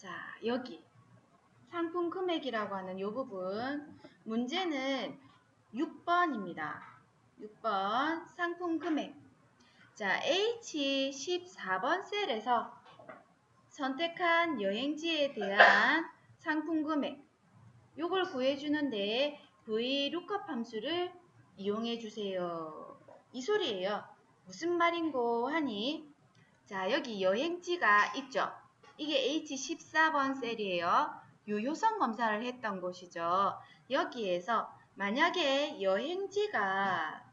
자, 여기 상품 금액이라고 하는 이 부분 문제는 6번입니다. 6번 상품 금액. 자, H14번 셀에서 선택한 여행지에 대한 상품 금액 요걸 구해주는데 VLOOKUP 함수를 이용해 주세요. 이 소리예요. 무슨 말인고 하니 자, 여기 여행지가 있죠. 이게 H14번 셀이에요. 유효성 검사를 했던 곳이죠. 여기에서 만약에 여행지가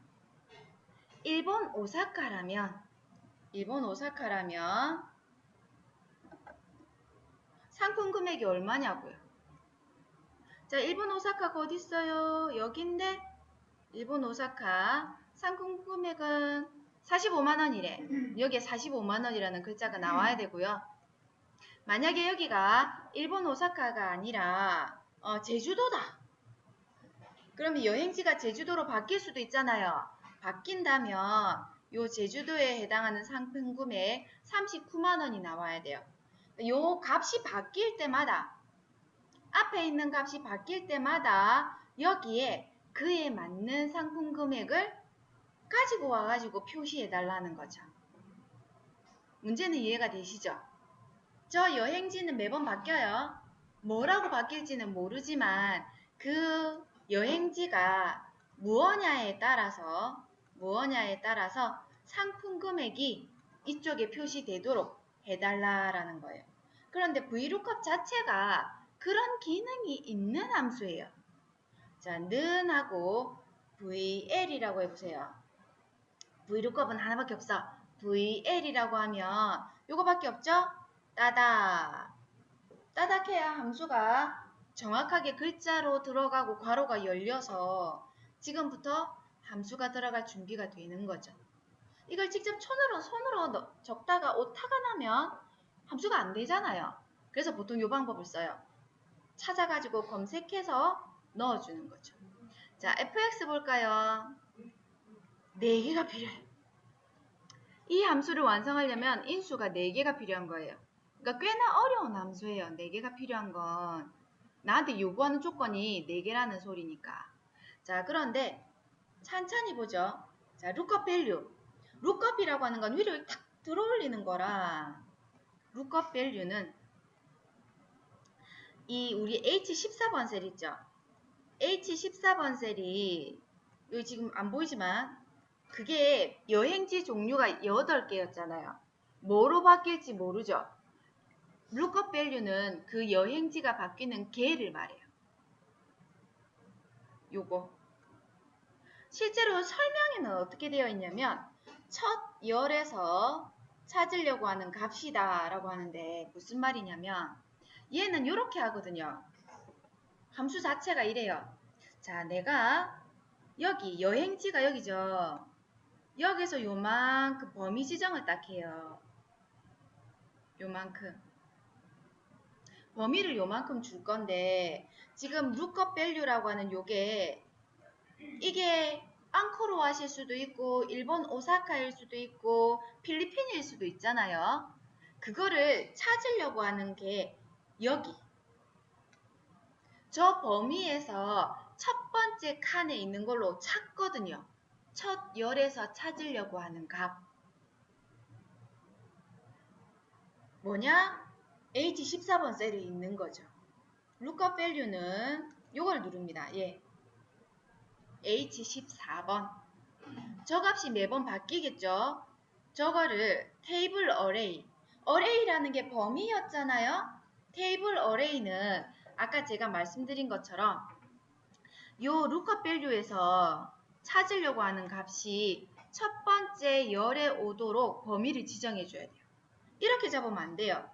일본 오사카라면 상품 금액이 얼마냐고요. 자, 일본 오사카가 어디 있어요? 여기인데 일본 오사카 상품 금액은 45만원이래. 여기에 45만원이라는 글자가 나와야 되고요. 만약에 여기가 일본 오사카가 아니라 제주도다. 그러면 여행지가 제주도로 바뀔 수도 있잖아요. 바뀐다면 요 제주도에 해당하는 상품 금액 39만원이 나와야 돼요. 요 값이 바뀔 때마다 앞에 있는 값이 바뀔 때마다 여기에 그에 맞는 상품 금액을 가지고 와가지고 표시해 달라는 거죠. 문제는 이해가 되시죠? 저 여행지는 매번 바뀌어요. 뭐라고 바뀔지는 모르지만 그 여행지가 무엇냐에 따라서 상품 금액이 이쪽에 표시되도록 해달라라는 거예요. 그런데 VLOOKUP 자체가 그런 기능이 있는 함수예요. 자, 는하고 VL이라고 해보세요. VLOOKUP은 하나밖에 없어. VL이라고 하면 요거밖에 없죠? 따닥해야 함수가 정확하게 글자로 들어가고 괄호가 열려서 지금부터 함수가 들어갈 준비가 되는 거죠. 이걸 직접 손으로 적다가 오타가 나면 함수가 안 되잖아요. 그래서 보통 이 방법을 써요. 찾아가지고 검색해서 넣어주는 거죠. 자, fx 볼까요? 4개가 필요해요. 이 함수를 완성하려면 인수가 4개가 필요한 거예요. 그러니까 꽤나 어려운 함수예요. 4개가 필요한 건. 나한테 요구하는 조건이 4개라는 소리니까. 자, 그런데 찬찬히 보죠. 자, lookup value. lookup이라고 하는 건 위로 탁 들어올리는 거라 lookup value는 이 우리 H14번 셀 있죠. H14번 셀이 여기 지금 안 보이지만 그게 여행지 종류가 8개였잖아요. 뭐로 바뀔지 모르죠. lookup value는 그 여행지가 바뀌는 개를 말해요. 요거. 실제로 설명에는 어떻게 되어 있냐면 첫 열에서 찾으려고 하는 값이다 라고 하는데 무슨 말이냐면 얘는 이렇게 하거든요. 함수 자체가 이래요. 자, 내가 여기 여행지가 여기죠. 여기서 요만큼 범위 지정을 딱 해요. 요만큼. 범위를 요만큼 줄 건데 지금 lookup value라고 하는 요게 이게 앙코르 와실 수도 있고 일본 오사카일 수도 있고 필리핀일 수도 있잖아요. 그거를 찾으려고 하는 게 여기 저 범위에서 첫 번째 칸에 있는 걸로 찾거든요. 첫 열에서 찾으려고 하는 값 뭐냐? H14번 셀에 있는 거죠. lookup value는 요걸 누릅니다. 예. H14번 저 값이 매번 바뀌겠죠. 저거를 테이블 어레이라는 게 범위였잖아요. 테이블 어레이는 아까 제가 말씀드린 것처럼 요 lookup value에서 찾으려고 하는 값이 첫 번째 열에 오도록 범위를 지정해 줘야 돼요. 이렇게 잡으면 안 돼요.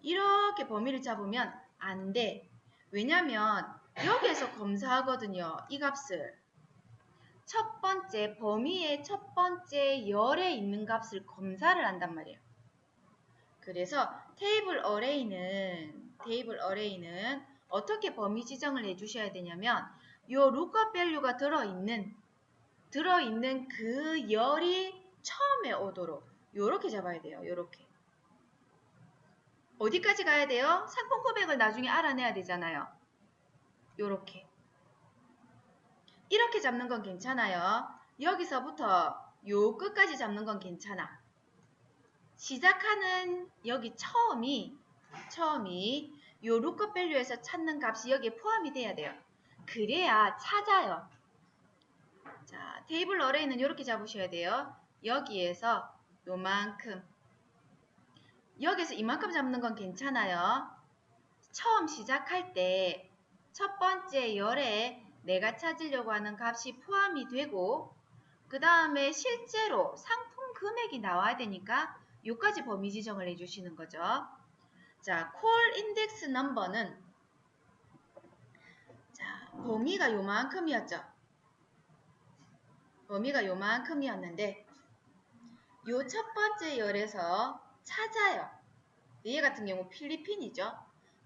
이렇게 범위를 잡으면 안 돼. 왜냐면 여기에서 검사하거든요. 이 값을. 첫 번째 범위의 첫 번째 열에 있는 값을 검사를 한단 말이에요. 그래서 테이블 어레이는 어떻게 범위 지정을 해주셔야 되냐면 요 lookup value가 들어있는 그 열이 처음에 오도록 요렇게 잡아야 돼요. 요렇게. 어디까지 가야 돼요? 상품 금액을 나중에 알아내야 되잖아요. 요렇게. 이렇게 잡는 건 괜찮아요. 여기서부터 요 끝까지 잡는 건 괜찮아. 시작하는 여기 처음이 요 lookup value에서 찾는 값이 여기에 포함이 돼야 돼요. 그래야 찾아요. 자, 테이블 어레이는 이렇게 잡으셔야 돼요. 여기에서 요만큼, 여기서 이만큼 잡는 건 괜찮아요. 처음 시작할 때 첫 번째 열에 내가 찾으려고 하는 값이 포함이 되고 그 다음에 실제로 상품 금액이 나와야 되니까 요까지 범위 지정을 해주시는 거죠. 자, 콜 인덱스 넘버는 자, 범위가 요만큼이었죠. 범위가 요만큼이었는데 요 첫 번째 열에서 찾아요. 얘 같은 경우 필리핀이죠.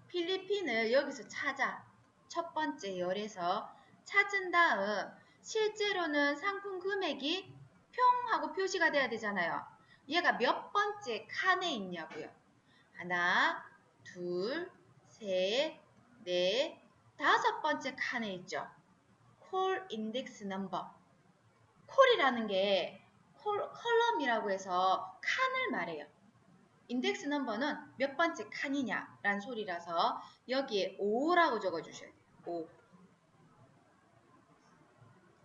필리핀을 여기서 찾아. 첫 번째 열에서 찾은 다음 실제로는 상품 금액이 평 하고 표시가 돼야 되잖아요. 얘가 몇 번째 칸에 있냐고요. 하나, 둘, 셋, 넷, 다섯 번째 칸에 있죠. 콜 인덱스 넘버. 콜이라는 게 컬럼이라고 해서 칸을 말해요. 인덱스 넘버는 몇 번째 칸이냐 라는 소리라서 여기에 5라고 적어주셔야 돼요. 5.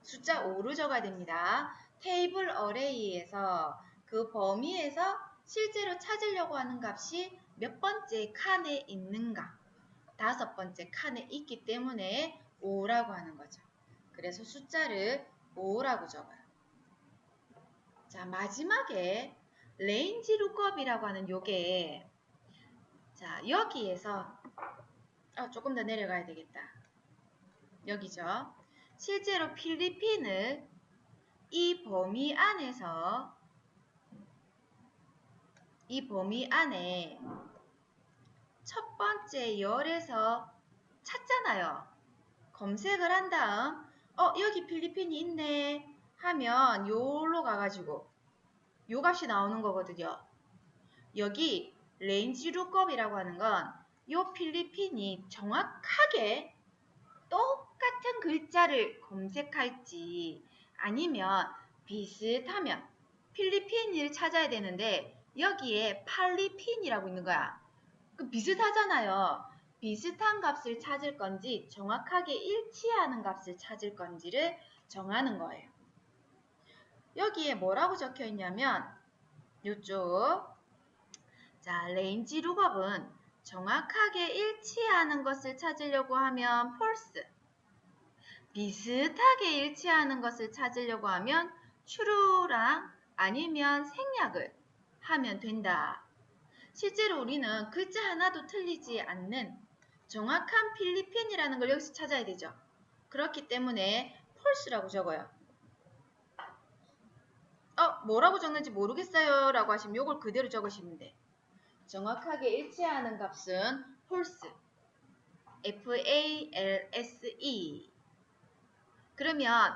숫자 5로 적어야 됩니다. 테이블 어레이에서 그 범위에서 실제로 찾으려고 하는 값이 몇 번째 칸에 있는가, 다섯 번째 칸에 있기 때문에 5라고 하는 거죠. 그래서 숫자를 5라고 적어요. 자, 마지막에 레인지 룩업이라고 하는 요게 자, 여기에서 조금 더 내려가야 되겠다. 여기죠. 실제로 필리핀을 이 범위 안에서 이 범위 안에 첫 번째 열에서 찾잖아요. 검색을 한 다음 여기 필리핀이 있네 하면 요로 가가지고 요 값이 나오는 거거든요. 여기 레인지 룩업이라고 하는 건 요 필리핀이 정확하게 똑같은 글자를 검색할지 아니면 비슷하면 필리핀을 찾아야 되는데 여기에 팔리핀이라고 있는 거야. 그 비슷하잖아요. 비슷한 값을 찾을 건지 정확하게 일치하는 값을 찾을 건지를 정하는 거예요. 여기에 뭐라고 적혀 있냐면 요쪽 자, 레인지 룩업은 정확하게 일치하는 것을 찾으려고 하면 false, 비슷하게 일치하는 것을 찾으려고 하면 true랑 아니면 생략을 하면 된다. 실제로 우리는 글자 하나도 틀리지 않는 정확한 필리핀이라는 걸 여기서 찾아야 되죠. 그렇기 때문에 false라고 적어요. 뭐라고 적는지 모르겠어요 라고 하시면 이걸 그대로 적으시면 돼. 정확하게 일치하는 값은 false, false. 그러면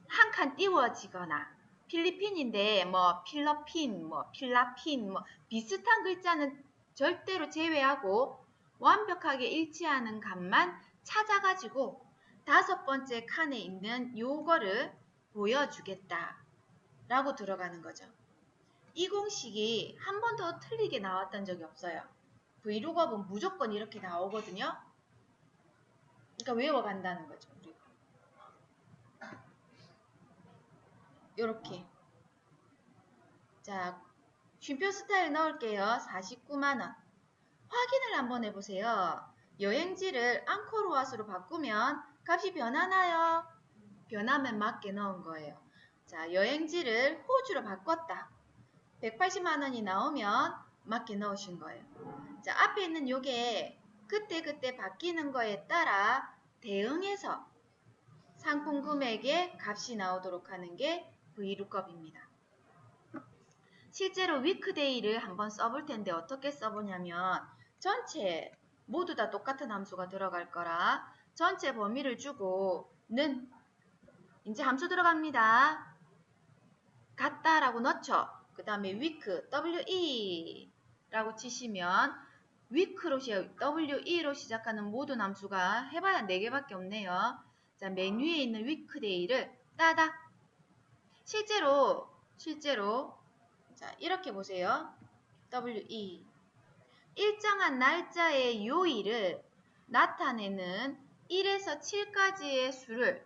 한 칸 띄워지거나 필리핀인데 뭐 필러핀, 뭐 필라핀, 뭐 비슷한 글자는 절대로 제외하고 완벽하게 일치하는 값만 찾아가지고 다섯 번째 칸에 있는 요거를 보여주겠다 라고 들어가는 거죠. 이 공식이 한 번도 틀리게 나왔던 적이 없어요. 브이로그업은 무조건 이렇게 나오거든요. 그러니까 외워간다는 거죠. 우리가. 요렇게. 자, 쉼표 스타일 넣을게요. 49만원. 확인을 한번 해보세요. 여행지를 앙코르왓으로 바꾸면 값이 변하나요? 변하면 맞게 넣은 거예요. 자, 여행지를 호주로 바꿨다. 180만원이 나오면 맞게 넣으신 거예요. 자, 앞에 있는 요게 그때그때 바뀌는 거에 따라 대응해서 상품 금액의 값이 나오도록 하는 게 VLOOKUP입니다. 실제로 위크데이를 한번 써볼 텐데 어떻게 써보냐면 전체 모두 다 똑같은 함수가 들어갈 거라 전체 범위를 주고 는 이제 함수 들어갑니다. 같다라고 넣죠. 그 다음에 week, we 라고 치시면 week로 WE로 시작하는 모든 함수가 해봐야 4개밖에 없네요. 자, 맨 위에 있는 weekday를 따다. 실제로 자, 이렇게 보세요. WE 일정한 날짜의 요일을 나타내는 1에서 7까지의 수를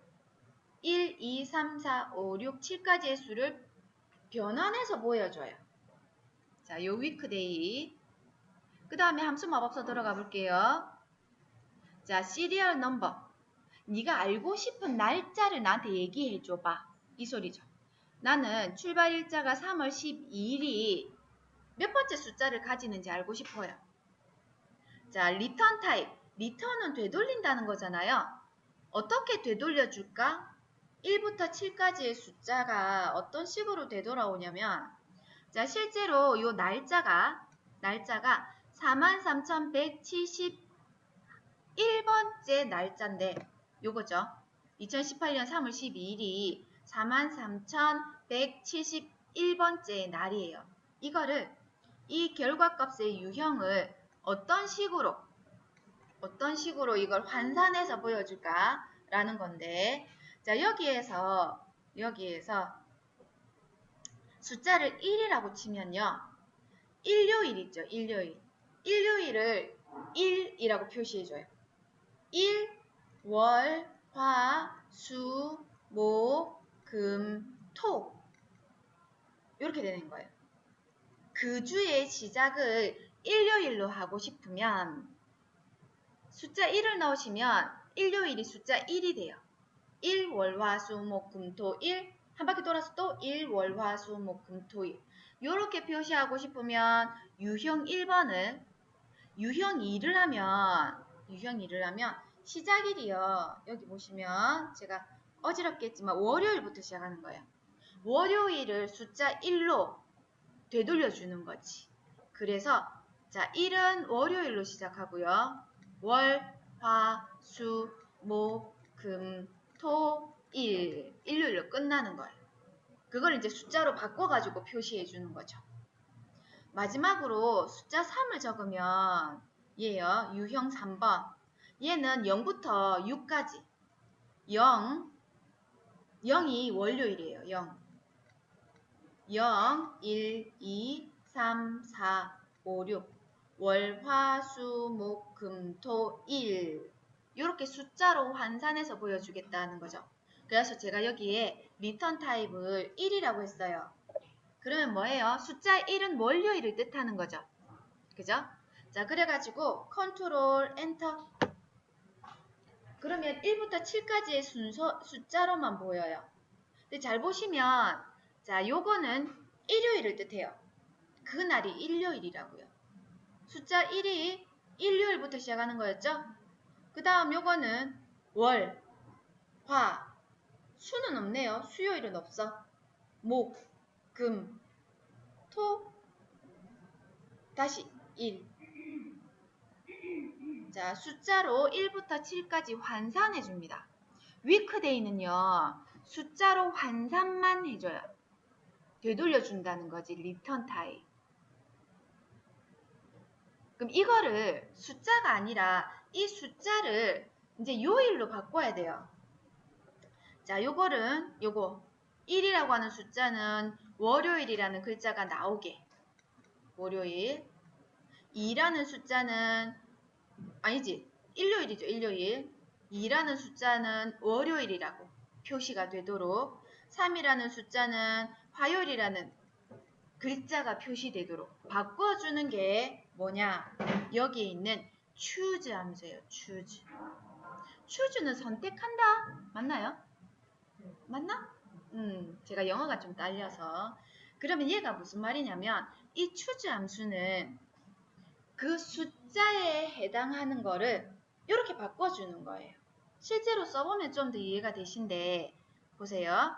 1, 2, 3, 4, 5, 6, 7까지의 수를 변환해서 보여줘요. 자, 요 weekday. 그 다음에 함수 마법사 들어가 볼게요. 자, 시리얼 넘버. 네가 알고 싶은 날짜를 나한테 얘기해 줘봐. 이 소리죠. 나는 출발 일자가 3월 12일이 몇 번째 숫자를 가지는지 알고 싶어요. 자, 리턴 타입. 리턴은 되돌린다는 거잖아요. 어떻게 되돌려줄까? 1부터 7까지의 숫자가 어떤 식으로 되돌아오냐면, 자, 실제로 요 날짜가 43,171번째 날짜인데, 요거죠. 2018년 3월 12일이 43,171번째 날이에요. 이거를, 이 결과값의 유형을 어떤 식으로 이걸 환산해서 보여줄까? 라는 건데, 자, 여기에서 숫자를 1이라고 치면요. 일요일 있죠, 일요일. 일요일을 1이라고 표시해줘요. 1, 월, 화, 수, 목, 금, 토. 이렇게 되는 거예요. 그 주의 시작을 일요일로 하고 싶으면 숫자 1을 넣으시면 일요일이 숫자 1이 돼요. 1, 월, 화, 수, 목, 금, 토, 일. 한 바퀴 돌아서 또 1, 월, 화, 수, 목, 금, 토, 일. 요렇게 표시하고 싶으면 유형 1번을 유형 2를 하면 시작일이요. 여기 보시면 제가 어지럽게 했지만 월요일부터 시작하는 거예요. 월요일을 숫자 1로 되돌려주는 거지. 그래서 자, 1은 월요일로 시작하고요. 월, 화, 수, 목, 금, 토, 일. 일요일로 끝나는 거예요. 그걸 이제 숫자로 바꿔가지고 표시해 주는 거죠. 마지막으로 숫자 3을 적으면 얘요. 유형 3번. 얘는 0부터 6까지. 0이 월요일이에요. 0, 1, 2, 3, 4, 5, 6. 월, 화, 수, 목, 금, 토, 일. 이렇게 숫자로 환산해서 보여주겠다는 거죠. 그래서 제가 여기에 리턴 타입을 1이라고 했어요. 그러면 뭐예요? 숫자 1은 월요일을 뜻하는 거죠. 그죠? 자, 그래가지고 컨트롤 엔터. 그러면 1부터 7까지의 순서 숫자로만 보여요. 근데 잘 보시면 자, 요거는 일요일을 뜻해요. 그날이 일요일이라고요. 숫자 1이 일요일부터 시작하는 거였죠? 그 다음 요거는 월, 화, 수는 없네요. 수요일은 없어. 목, 금, 토, 다시 1. 자, 숫자로 1부터 7까지 환산해 줍니다. 위크데이는요, 숫자로 환산만 해줘요. 되돌려 준다는 거지, 리턴 타입. 그럼 이거를 숫자가 아니라 이 숫자를 이제 요일로 바꿔야 돼요. 자, 요거 1이라고 하는 숫자는 월요일이라는 글자가 나오게. 월요일. 2라는 숫자는 아니지. 일요일이죠. 일요일. 2라는 숫자는 월요일이라고 표시가 되도록 3이라는 숫자는 화요일이라는 글자가 표시되도록 바꿔주는 게 뭐냐? 여기에 있는 choose 함수예요. choose. choose는 선택한다. 맞나요? 맞나? 제가 영어가 좀 딸려서. 그러면 얘가 무슨 말이냐면 이 choose 함수는 그 숫자에 해당하는 거를 이렇게 바꿔주는 거예요. 실제로 써보면 좀 더 이해가 되신데 보세요.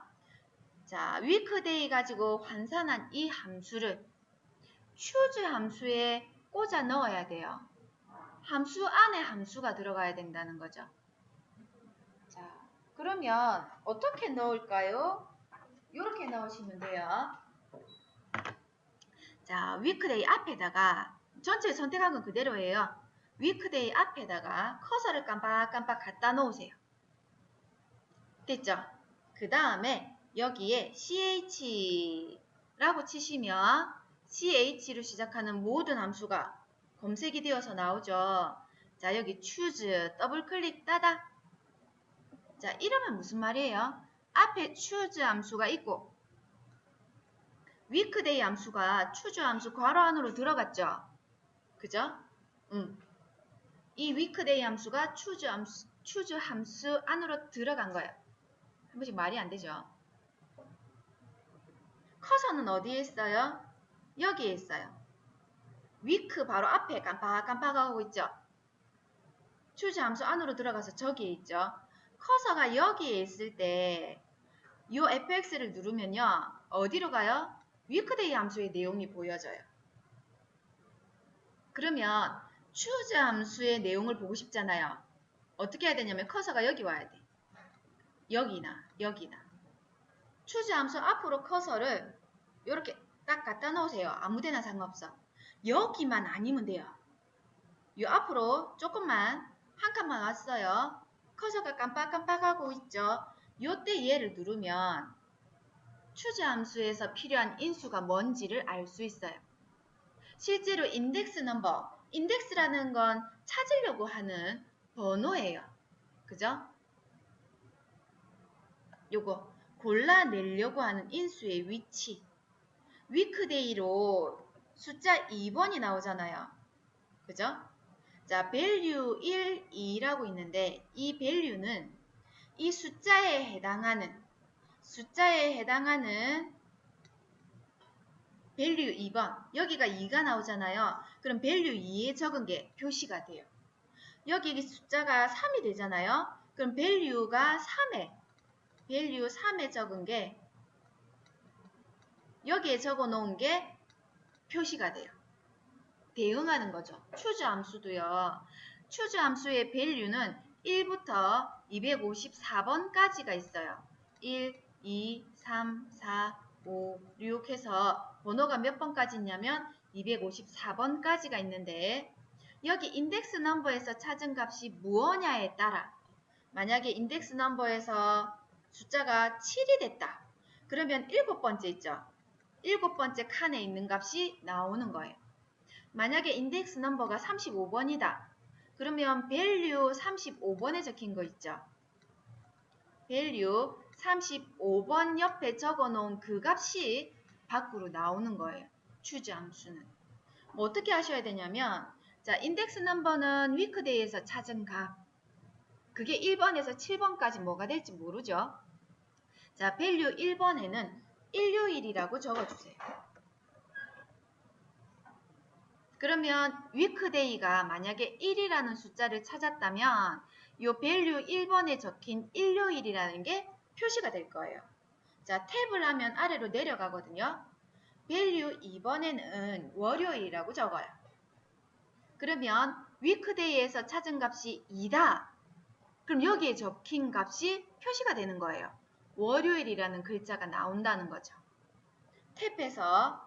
자, weekday 가지고 환산한 이 함수를 choose 함수에 꽂아 넣어야 돼요. 함수 안에 함수가 들어가야 된다는 거죠. 자, 그러면 어떻게 넣을까요? 이렇게 넣으시면 돼요. 자, weekday 앞에다가 전체 선택한 건 그대로예요. weekday 앞에다가 커서를 깜빡깜빡 갖다 놓으세요. 됐죠? 그 다음에 여기에 ch라고 치시면 ch로 시작하는 모든 함수가 검색이 되어서 나오죠. 자, 여기 choose 더블 클릭 따다. 자, 이러면 무슨 말이에요? 앞에 choose 함수가 있고 weekday 함수가 choose 함수 괄호 안으로 들어갔죠. 그죠? 이 weekday 함수가 choose 함수 안으로 들어간 거예요. 한 번씩 말이 안 되죠. 커서는 어디에 있어요? 여기에 있어요. week 바로 앞에 깜빡깜빡하고 있죠. choose 함수 안으로 들어가서 저기에 있죠. 커서가 여기에 있을 때 이 fx를 누르면요. 어디로 가요? weekday 함수의 내용이 보여져요. 그러면 choose 함수의 내용을 보고 싶잖아요. 어떻게 해야 되냐면 커서가 여기 와야 돼. 여기나 여기나. choose 함수 앞으로 커서를 이렇게 딱 갖다 놓으세요. 아무데나 상관없어. 여기만 아니면 돼요. 이 앞으로 조금만 한 칸만 왔어요. 커서가 깜빡깜빡하고 있죠. 요때 얘를 누르면 choose 함수에서 필요한 인수가 뭔지를 알 수 있어요. 실제로 인덱스 넘버, 인덱스라는 건 찾으려고 하는 번호예요. 그죠? 요거 골라내려고 하는 인수의 위치. weekday로 숫자 2번이 나오잖아요. 그죠? 자, value 1, 2라고 있는데 이 value는 이 숫자에 해당하는 value 2번. 여기가 2가 나오잖아요. 그럼 value 2에 적은 게 표시가 돼요. 여기 숫자가 3이 되잖아요. 그럼 value가 3에 적은 게 여기에 적어 놓은 게 표시가 돼요. 대응하는 거죠. choose 함수도요. choose 함수의 value는 1부터 254번까지가 있어요. 1, 2, 3, 4, 5, 6 해서 번호가 몇 번까지 있냐면 254번까지가 있는데 여기 인덱스 넘버에서 찾은 값이 무엇냐에 따라 만약에 인덱스 넘버에서 숫자가 7이 됐다. 그러면 7번째 있죠. 7번째 칸에 있는 값이 나오는 거예요. 만약에 인덱스 넘버가 35번이다. 그러면 value 35번에 적힌 거 있죠. value 35번 옆에 적어 놓은 그 값이 밖으로 나오는 거예요. choose 함수는. 뭐 어떻게 하셔야 되냐면 자, 인덱스 넘버는 weekday에서 찾은 값. 그게 1번에서 7번까지 뭐가 될지 모르죠. 자, value 1번에는 일요일이라고 적어주세요. 그러면 weekday가 만약에 1이라는 숫자를 찾았다면 이 value 1번에 적힌 일요일이라는 게 표시가 될 거예요. 자, 탭을 하면 아래로 내려가거든요. value 2번에는 월요일이라고 적어요. 그러면 weekday에서 찾은 값이 2다. 그럼 여기에 적힌 값이 표시가 되는 거예요. 월요일이라는 글자가 나온다는 거죠. 탭에서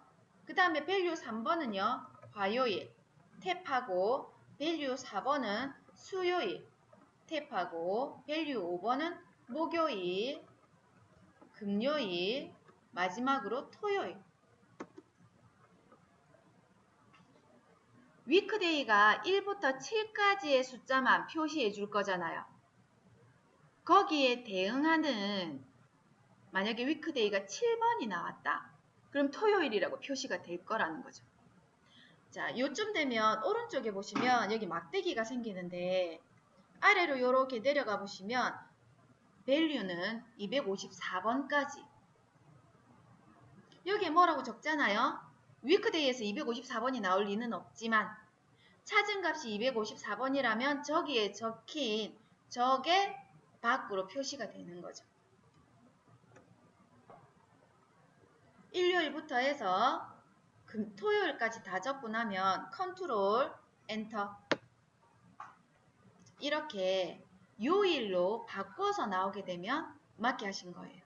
그 다음에 value 3번은요. 화요일 탭하고 value 4번은 수요일 탭하고 value 5번은 목요일, 금요일, 마지막으로 토요일. weekday가 1부터 7까지의 숫자만 표시해 줄 거잖아요. 거기에 대응하는 만약에 weekday가 7번이 나왔다. 그럼 토요일이라고 표시가 될 거라는 거죠. 자, 요쯤 되면 오른쪽에 보시면 여기 막대기가 생기는데 아래로 이렇게 내려가 보시면 value는 254번까지. 여기에 뭐라고 적잖아요. weekday에서 254번이 나올 리는 없지만 찾은 값이 254번이라면 저기에 적힌 저게 밖으로 표시가 되는 거죠. 일요일부터 해서 토요일까지 다 적고 나면 컨트롤 엔터 이렇게 요일로 바꿔서 나오게 되면 맞게 하신 거예요.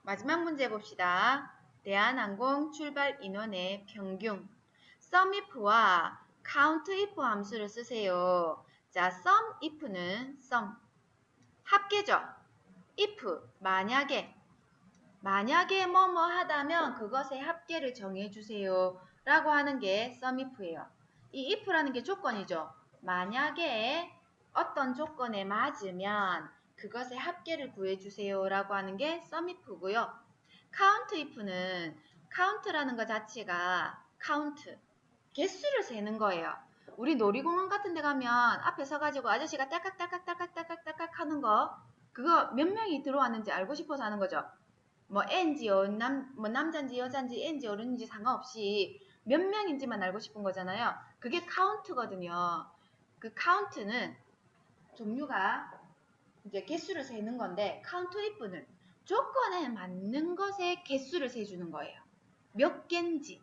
마지막 문제 봅시다. 대한항공 출발 인원의 평균. SUMIF와 COUNTIF 함수를 쓰세요. 자, SUMIF는 sum, 합계죠. if, 만약에 뭐뭐 하다면 그것의 합계를 정해주세요 라고 하는 게 SUMIF예요. 이 if라는 게 조건이죠. 만약에 어떤 조건에 맞으면 그것의 합계를 구해주세요 라고 하는 게 SUMIF고요. COUNTIF는 count라는 것 자체가 count, 개수를 세는 거예요. 우리 놀이공원 같은 데 가면 앞에 서가지고 아저씨가 딸깍딸깍딸깍딸깍딸깍 하는 거, 그거 몇 명이 들어왔는지 알고 싶어서 하는 거죠. 뭐 N지 남잔지 여잔지 N지 어른인지 상관없이 몇 명인지만 알고 싶은 거잖아요. 그게 카운트거든요. 그 카운트는 종류가 이제 개수를 세는 건데, 카운트 if는 조건에 맞는 것의 개수를 세주는 거예요. 몇 개인지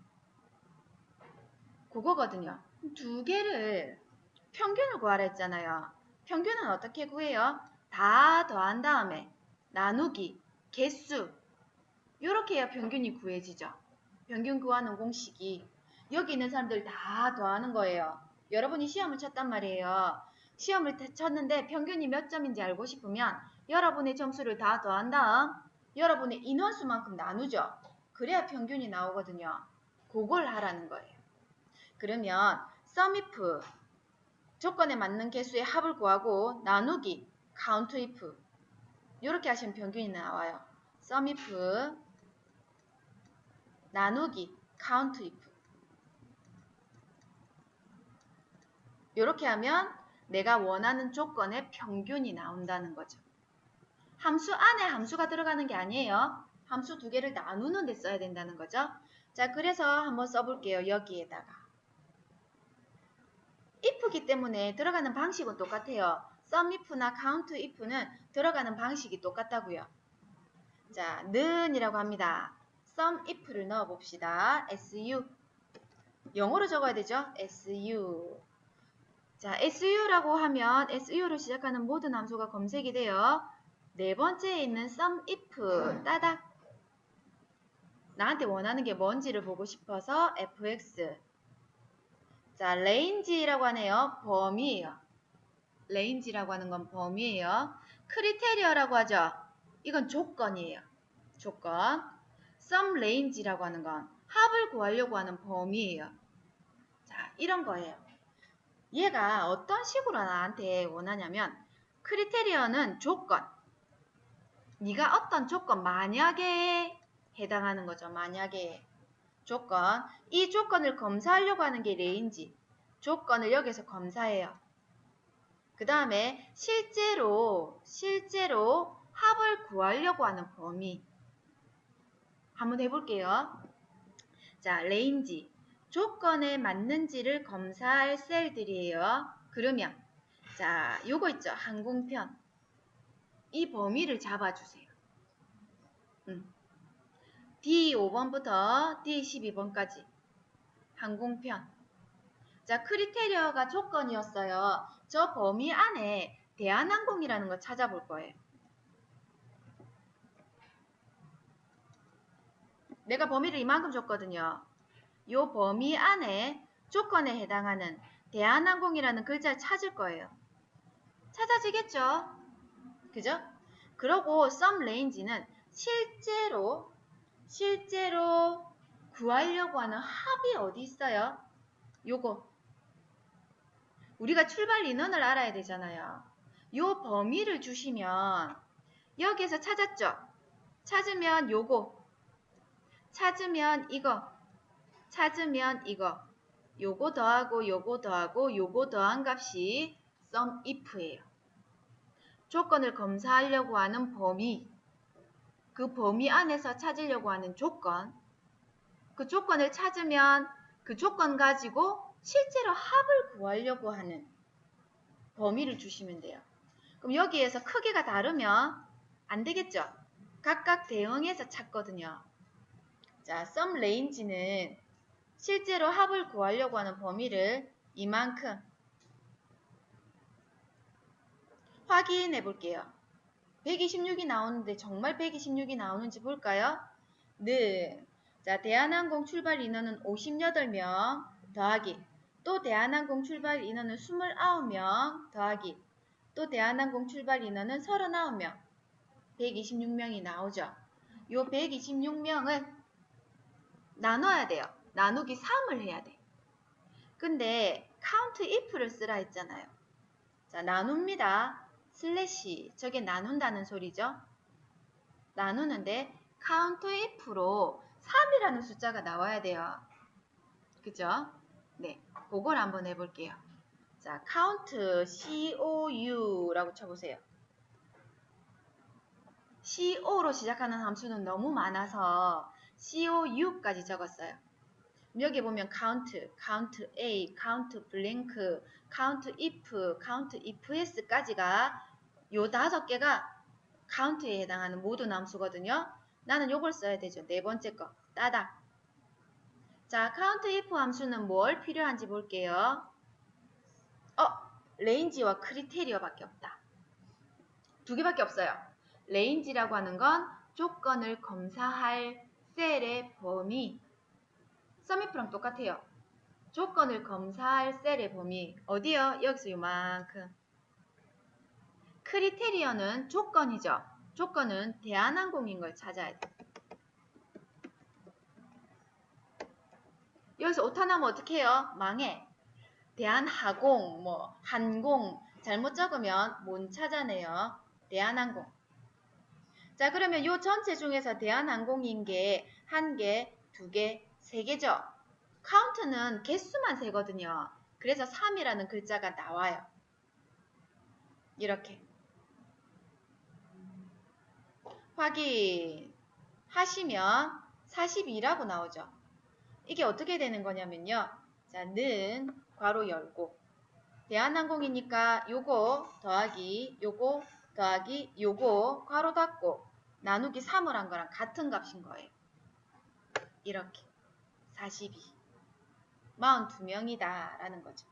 그거거든요. 두 개를 평균을 구하라 했잖아요. 평균은 어떻게 구해요? 다 더한 다음에 나누기 개수, 이렇게 해야 평균이 구해지죠. 평균 구하는 공식이 여기 있는 사람들 다 더하는 거예요. 여러분이 시험을 쳤단 말이에요. 시험을 쳤는데 평균이 몇 점인지 알고 싶으면 여러분의 점수를 다 더한 다음 여러분의 인원수만큼 나누죠. 그래야 평균이 나오거든요. 그걸 하라는 거예요. 그러면 SUMIF, 조건에 맞는 개수의 합을 구하고 나누기 COUNTIF, 이렇게 하시면 평균이 나와요. SUMIF 나누기 COUNTIF, 이렇게 하면 내가 원하는 조건의 평균이 나온다는 거죠. 함수 안에 함수가 들어가는 게 아니에요. 함수 두 개를 나누는 데 써야 된다는 거죠. 자, 그래서 한번 써볼게요. 여기에다가 if기 때문에 들어가는 방식은 똑같아요. SUMIF나 COUNTIF는 들어가는 방식이 똑같다고요. 자, 는이라고 합니다. SUMIF를 넣어봅시다. SU, 영어로 적어야 되죠. SU. 자, SU라고 하면 SU로 시작하는 모든 함수가 검색이 돼요. 네 번째에 있는 SUMIF, 따닥. 나한테 원하는 게 뭔지를 보고 싶어서 fx. 자, range라고 하네요. 범위예요. range라고 하는 건 범위예요. criteria라고 하죠. 이건 조건이에요. 조건. sum range라고 하는 건 합을 구하려고 하는 범위예요. 자, 이런 거예요. 얘가 어떤 식으로 나한테 원하냐면, 크리테리어는 조건. 네가 어떤 조건, 만약에 해당하는 거죠. 만약에 조건. 이 조건을 검사하려고 하는 게 레인지. 조건을 여기서 검사해요. 그 다음에 실제로 합을 구하려고 하는 범위. 한번 해볼게요. 자, 레인지. 조건에 맞는지를 검사할 셀들이에요. 그러면 자, 요거 있죠. 항공편. 이 범위를 잡아주세요. D5번부터 D12번까지 항공편. 자, 크리테리어가 조건이었어요. 저 범위 안에 대한항공이라는 거 찾아볼 거예요. 내가 범위를 이만큼 줬거든요. 요 범위 안에 조건에 해당하는 대한항공이라는 글자를 찾을 거예요. 찾아지겠죠? 그죠? 그러고 sum range는 실제로 구하려고 하는 합이 어디 있어요? 요거. 우리가 출발 인원을 알아야 되잖아요. 요 범위를 주시면 여기에서 찾았죠? 찾으면 요거. 찾으면 이거. 찾으면 이거. 요거 더하고 요거 더하고 요거 더한 값이 SUMIF예요. 조건을 검사하려고 하는 범위, 그 범위 안에서 찾으려고 하는 조건, 그 조건을 찾으면 그 조건 가지고 실제로 합을 구하려고 하는 범위를 주시면 돼요. 그럼 여기에서 크기가 다르면 안 되겠죠? 각각 대응해서 찾거든요. 자, sum range는 실제로 합을 구하려고 하는 범위를 이만큼 확인해 볼게요. 126이 나오는데 정말 126이 나오는지 볼까요? 는 자, 대한항공 출발 인원은 58명 더하기 또 대한항공 출발 인원은 29명 더하기 또 대한항공 출발 인원은 39명 126명이 나오죠. 요 126명을 나눠야 돼요. 나누기 3을 해야 돼. 근데 count if를 쓰라 했잖아요. 자, 나눕니다. 슬래시 저게 나눈다는 소리죠. 나누는데 count if로 3이라는 숫자가 나와야 돼요. 그죠? 네, 그걸 한번 해볼게요. 자, count cou라고 쳐보세요. co로 시작하는 함수는 너무 많아서 cou까지 적었어요. 여기 보면 count, count a, count blank, count if, count ifs까지가 요 5개가 count에 해당하는 모든 함수거든요. 나는 요걸 써야 되죠. 네 번째 거 따닥. 자, count if 함수는 뭘 필요한지 볼게요. 레인지와 크리테리어밖에 없다. 두 개밖에 없어요. 레인지라고 하는 건 조건을 검사할 셀의 범위. sumif랑 똑같아요. 조건을 검사할 셀의 범위. 어디요? 여기서 요만큼. 크리테리어는 조건이죠. 조건은 대한항공인 걸 찾아야 돼. 여기서 오타 나면 어떻게 해요? 망해. 대한항공, 항공 잘못 적으면 못 찾아내요. 대한항공. 자, 그러면 요 전체 중에서 대한항공인 게 1개, 2개, 3개죠. 카운트는 개수만 세거든요. 그래서 3이라는 글자가 나와요. 이렇게. 확인하시면 42라고 나오죠. 이게 어떻게 되는 거냐면요. 자, 는 괄호 열고 대한항공이니까 요거 더하기 요거 더하기 요거 괄호 닫고 나누기 3을 한 거랑 같은 값인 거예요. 이렇게 42 42명이다 라는 거죠.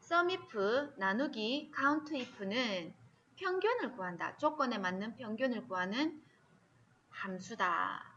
sumif 나누기 countif는 평균을 구한다. 조건에 맞는 평균을 구하는 함수다.